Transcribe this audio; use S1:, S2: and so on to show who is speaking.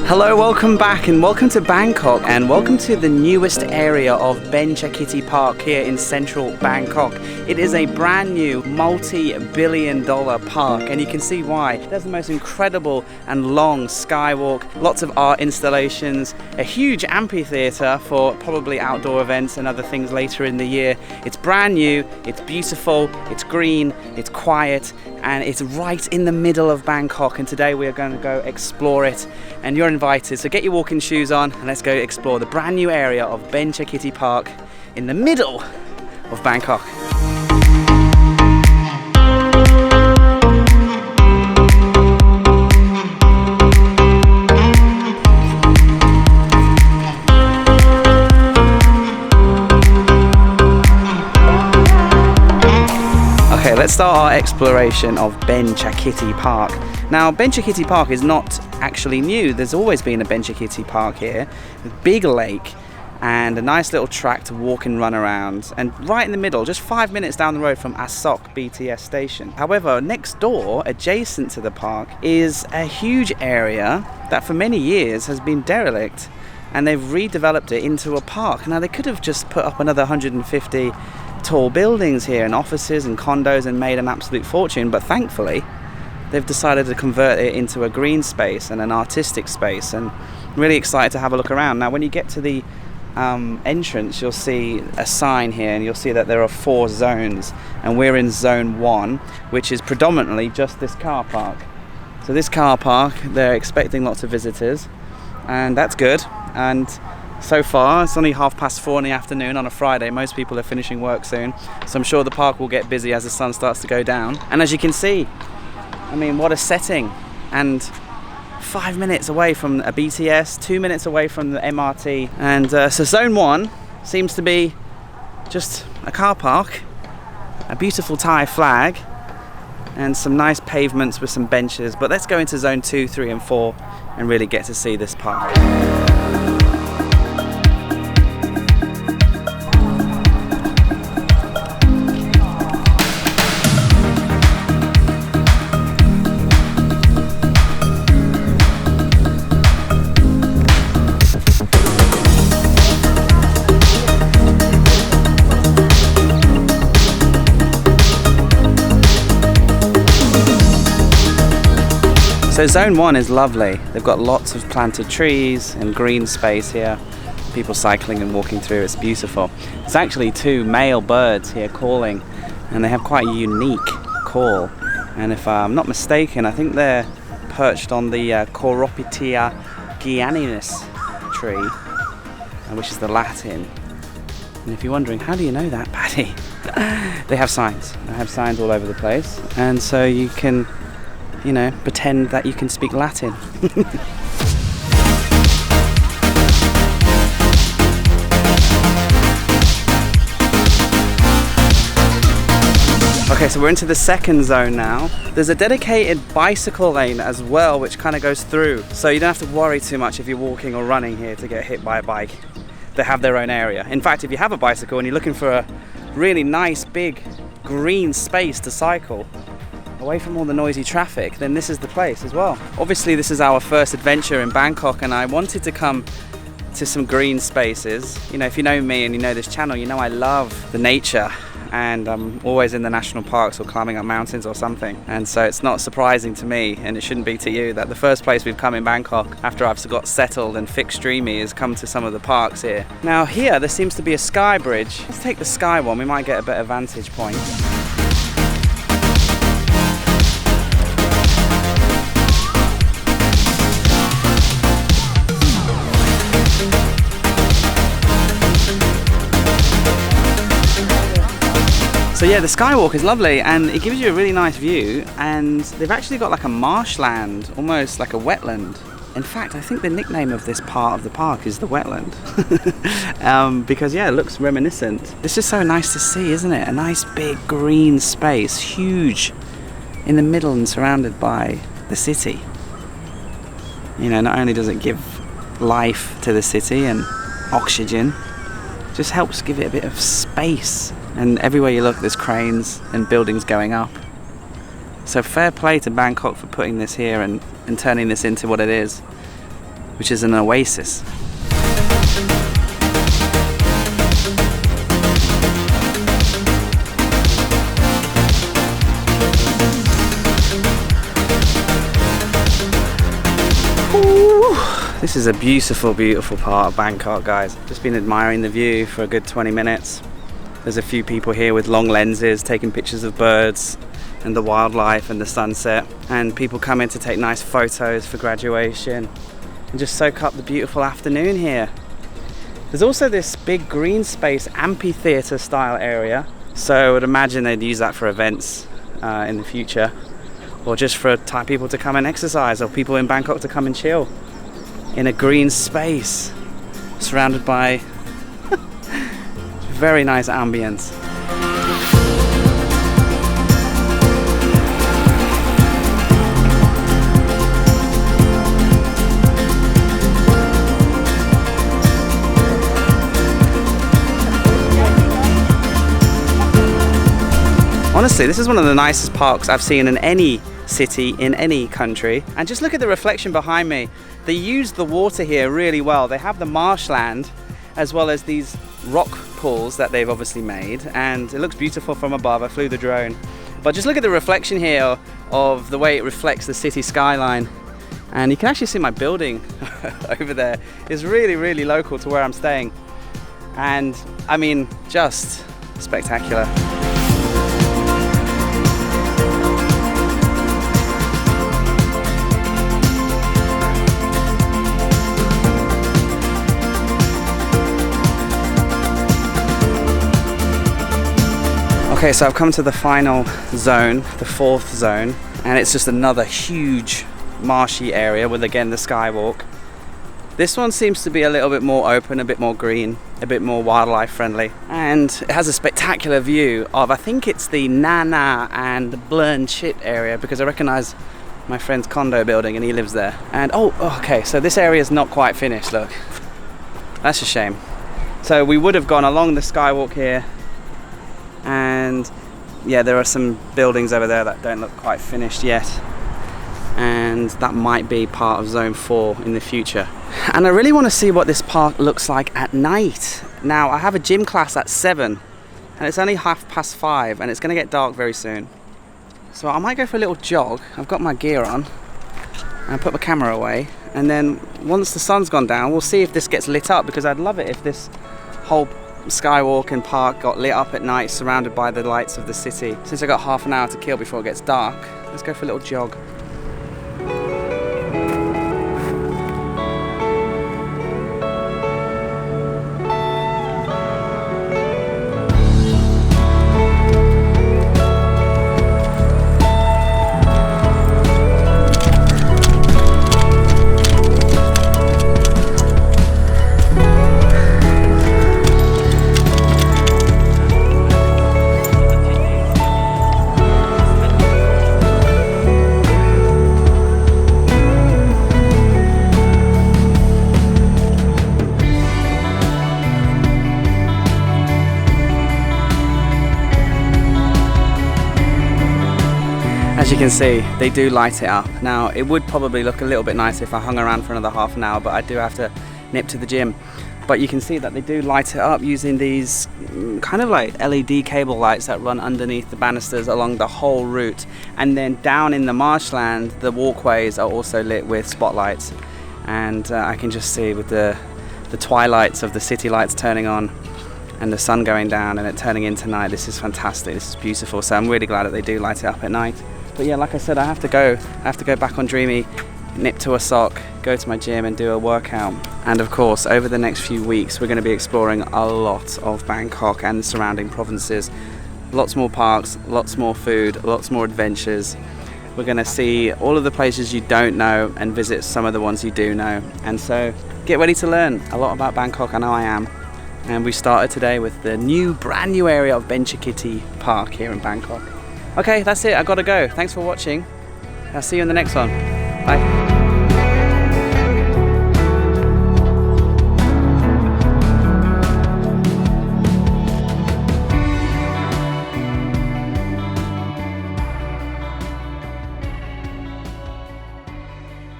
S1: Hello, welcome back and welcome to Bangkok and welcome to the newest area of Benchakitti Park here in central Bangkok. It is a brand new multi-billion-dollar park and you can see why. There's the most incredible and long skywalk, lots of art installations, a huge amphitheatre for probably outdoor events and other things later in the year. It's brand new, it's beautiful, it's green, it's quiet, and it's right in the middle of Bangkok, and today we are going to go explore it and you're invited, so get your walking shoes on and let's go explore the brand new area of Benchakitti Park in the middle of Bangkok. Okay, let's start our exploration of Benchakitti Park. Now, Benchakitti Park is not actually new. There's always been a Benchakitti Park here, a big lake and a nice little track to walk and run around. And right in the middle, just 5 minutes down the road from Asok BTS station. However, next door, adjacent to the park, is a huge area that for many years has been derelict. And they've redeveloped it into a park. Now, they could have just put up another 150 tall buildings here and offices and condos and made an absolute fortune, but thankfully they've decided to convert it into a green space and an artistic space, and I'm really excited to have a look around. Now when you get to the entrance, you'll see a sign here and you'll see that there are 4 zones and we're in zone 1, which is predominantly just this car park. So this car park, they're expecting lots of visitors and that's good, and so far it's only 4:30 in the afternoon on a Friday. Most people are finishing work soon, so I'm sure the park will get busy as the sun starts to go down. And as you can see, I mean, what a setting, and 5 minutes away from a BTS, 2 minutes away from the MRT, and so zone 1 seems to be just a car park, a beautiful Thai flag and some nice pavements with some benches. But let's go into zone 2, 3 and 4 and really get to see this park. So zone 1 is lovely. They've got lots of planted trees and green space here. People cycling and walking through, it's beautiful. There's actually 2 male birds here calling, and they have quite a unique call. And if I'm not mistaken, I think they're perched on the Coropitia guianinus tree, which is the Latin. And if you're wondering, how do you know that, Paddy? They have signs. They have signs all over the place. And so you can, you know, pretend that you can speak Latin. Okay, so we're into the second zone now. There's a dedicated bicycle lane as well, which kind of goes through. So you don't have to worry too much if you're walking or running here to get hit by a bike. They have their own area. In fact, if you have a bicycle and you're looking for a really nice, big, green space to cycle, away from all the noisy traffic, then this is the place as well. Obviously this is our first adventure in Bangkok and I wanted to come to some green spaces. You know, if you know me and you know this channel, you know I love the nature and I'm always in the national parks or climbing up mountains or something. And so it's not surprising to me, and it shouldn't be to you, that the first place we've come in Bangkok after I've got settled and fixed dreamy is come to some of the parks here. Now here there seems to be a sky bridge. Let's take the sky one, we might get a better vantage point. So yeah, the skywalk is lovely and it gives you a really nice view, and they've actually got like a marshland, almost like a wetland. In fact, I think the nickname of this part of the park is the wetland. Because yeah, it looks reminiscent. It's just so nice to see, isn't it? A nice big green space, huge, in the middle and surrounded by the city. You know, not only does it give life to the city and oxygen, it just helps give it a bit of space. And everywhere you look, there's cranes and buildings going up. So fair play to Bangkok for putting this here and turning this into what it is. which is an oasis. This is a beautiful, beautiful part of Bangkok, guys. Just been admiring the view for a good 20 minutes. There's a few people here with long lenses taking pictures of birds and the wildlife and the sunset. And people come in to take nice photos for graduation and just soak up the beautiful afternoon here. There's also this big green space amphitheater style area. So I would imagine they'd use that for events in the future, or just for people to come and exercise, or people in Bangkok to come and chill in a green space surrounded by very nice ambience. Honestly, this is one of the nicest parks I've seen in any city, in any country. And just look at the reflection behind me. They use the water here really well. They have the marshland as well as these rock pools that they've obviously made, and it looks beautiful from above. I flew the drone. But just look at the reflection here of the way it reflects the city skyline. And you can actually see my building over there. It's really, really local to where I'm staying. And I mean, just spectacular. Okay, so I've come to the final zone, the fourth zone, and it's just another huge marshy area with, again, the skywalk. This one seems to be a little bit more open, a bit more green, a bit more wildlife friendly, and it has a spectacular view of, I think it's the Nana and Benchakitti area, because I recognize my friend's condo building and he lives there. And okay, so this area is not quite finished, look. That's a shame. So we would have gone along the skywalk here, and yeah, there are some buildings over there that don't look quite finished yet, and that might be part of zone 4 in the future. And I really want to see what this park looks like at night. Now, I have a gym class at 7 and it's only 5:30 and it's going to get dark very soon, so I might go for a little jog. I've got my gear on and put my camera away, and then once the sun's gone down, we'll see if this gets lit up, because I'd love it if this whole skywalk and park got lit up at night, surrounded by the lights of the city. Since I got half an hour to kill before it gets dark, let's go for a little jog. As you can see, they do light it up. Now, it would probably look a little bit nicer if I hung around for another half an hour, but I do have to nip to the gym. But you can see that they do light it up using these kind of like LED cable lights that run underneath the banisters along the whole route. And then down in the marshland, the walkways are also lit with spotlights. And I can just see with the twilights of the city lights turning on and the sun going down and it turning into night. This is fantastic. This is beautiful. So I'm really glad that they do light it up at night. But yeah, like I said, I have to go back on Dreamy, nip to a sock, go to my gym and do a workout. And of course, over the next few weeks, we're going to be exploring a lot of Bangkok and the surrounding provinces. Lots more parks, lots more food, lots more adventures. We're going to see all of the places you don't know and visit some of the ones you do know. And so get ready to learn a lot about Bangkok. I know I am. And we started today with the brand new area of Benchakitti Park here in Bangkok. Okay, that's it. I gotta go. Thanks for watching. I'll see you in the next one. Bye.